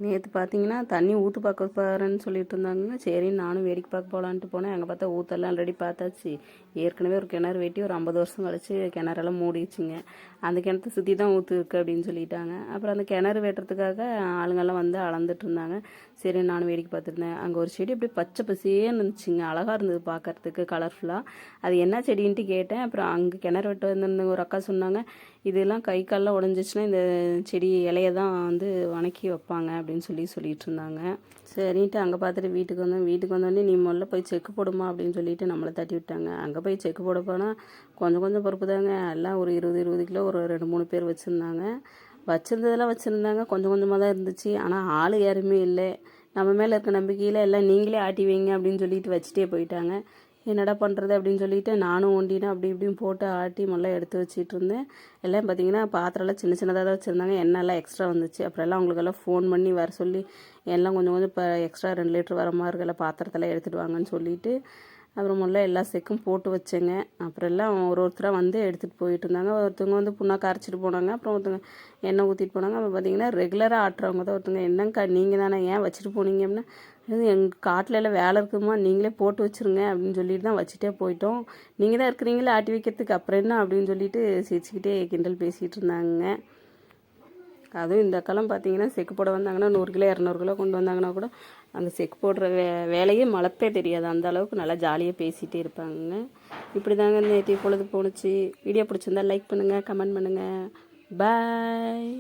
நேற்று பார்த்தீங்கன்னா தண்ணி ஊற்று பார்க்க போகிறேன்னு சொல்லிட்டு இருந்தாங்க. சரின்னு நானும் வேடிக்கை பார்க்க போகலான்ட்டு போனேன். அங்கே பார்த்தா ஊற்றெல்லாம் ஆல்ரெடி பார்த்தாச்சு. ஏற்கனவே ஒரு கிணறு வெட்டி ஒரு 50 வருஷம் கழிச்சு கிணறெல்லாம் மூடிடுச்சுங்க. அந்த கிணத்தை சுற்றி தான் ஊற்று இருக்குது அப்படின்னு சொல்லிட்டாங்க. அப்புறம் அந்த கிணறு வெட்டுறதுக்காக ஆளுங்கெல்லாம் வந்து அளந்துட்டு இருந்தாங்க. சரி நானும் வேடிக்கை பார்த்துருந்தேன். அங்கே ஒரு செடி அப்படியே பச்சை பசேன்னு இருந்துச்சுங்க. அழகாக இருந்தது பார்க்கறதுக்கு, கலர்ஃபுல்லாக. அது என்ன செடின்ட்டு கேட்டேன். அப்புறம் அங்கே கிணறு வெட்ட வந்து ஒரு அக்கா சொன்னாங்க, இதெல்லாம் கை கால்லாம் உடஞ்சிச்சுன்னா இந்த செடி இலையை தான் வந்து வணக்கி வைப்பாங்க அப்படின்னு சொல்லிட்டு இருந்தாங்க. சரின்ட்டு அங்கே பார்த்துட்டு வீட்டுக்கு வந்தோடனே நீ முதல்ல போய் செக்கு போடுமா அப்படின்னு சொல்லிட்டு நம்மளை தட்டி விட்டாங்க. அங்கே போய் செக்கு போட போனால் கொஞ்சம் பருப்பு தாங்க. எல்லாம் ஒரு 20 கிலோ ஒரு 2-3 பேர் வச்சுருந்தாங்க. வச்சுருந்தாங்க, கொஞ்சமாக தான் இருந்துச்சு. ஆனால் ஆள் யாருமே இல்லை. நம்ம மேலே இருக்க நம்பிக்கையில் எல்லாம் நீங்களே ஆட்டி வைங்க அப்படின்னு சொல்லிட்டு வச்சுட்டே போயிட்டாங்க. என்னடா பண்ணுறது அப்படின்னு சொல்லிட்டு நானும் ஒண்டினா அப்படி இப்படின்னு போட்டு ஆட்டி முதல்ல எடுத்து வச்சிட்டு இருந்தேன். எல்லாம் பார்த்தீங்கன்னா பாத்திரம்லாம் சின்னதாக தான் வச்சுருந்தாங்க. எண்ணெய்லாம் எக்ஸ்ட்ரா வந்துச்சு. அப்புறம் எல்லாம் அவங்களுக்கெல்லாம் ஃபோன் பண்ணி வர சொல்லி எல்லாம் கொஞ்சம் இப்போ எக்ஸ்ட்ரா 2 லிட்டர் வர மாதிரி இருக்கல பாத்திரத்தெல்லாம் எடுத்துகிட்டு வாங்கன்னு சொல்லிட்டு அப்புறம் முதல்ல எல்லா செக்கும் போட்டு வச்சேங்க. அப்புறம் எல்லாம் ஒருத்தராக வந்து எடுத்துகிட்டு போயிட்டு இருந்தாங்க. ஒருத்தவங்க வந்து புண்ணாக்கு அரைச்சிட்டு போனாங்க. அப்புறம் ஒருத்தவங்க எண்ணெய் ஊற்றிட்டு போனாங்க. அப்புறம் பார்த்தீங்கன்னா ரெகுலராக ஆட்டுறவங்க தான் ஒருத்தவங்க, என்னங்கக்கா நீங்கள் தானே ஏன் வச்சுட்டு போனீங்க அப்படின்னா, எங்கள் காட்டில் எல்லாம் வேலை இருக்குமா, நீங்களே போட்டு வச்சுருங்க அப்படின்னு சொல்லிட்டு தான் வச்சுட்டே போயிட்டோம். நீங்கள் தான் இருக்கிறீங்களே ஆட்டி வைக்கிறதுக்கு, அப்புறம் என்ன அப்படின்னு சொல்லிட்டு சிரிச்சுக்கிட்டே கிண்டல் பேசிகிட்டு இருந்தாங்க. அதுவும் இந்த அக்கெல்லாம் பார்த்தீங்கன்னா செக்கு போட வந்தாங்கன்னா 100 கிலோ 200 கிலோ கொண்டு வந்தாங்கன்னா கூட அங்கே செக்கு போடுற வேலையே மழப்பே தெரியாது. அந்த அளவுக்கு நல்லா ஜாலியாக பேசிகிட்டே இருப்பாங்க. இப்படி தாங்க நேற்று பொழுது போணுச்சு. வீடியோ பிடிச்சிருந்தா லைக் பண்ணுங்கள், கமெண்ட் பண்ணுங்கள். பாய்.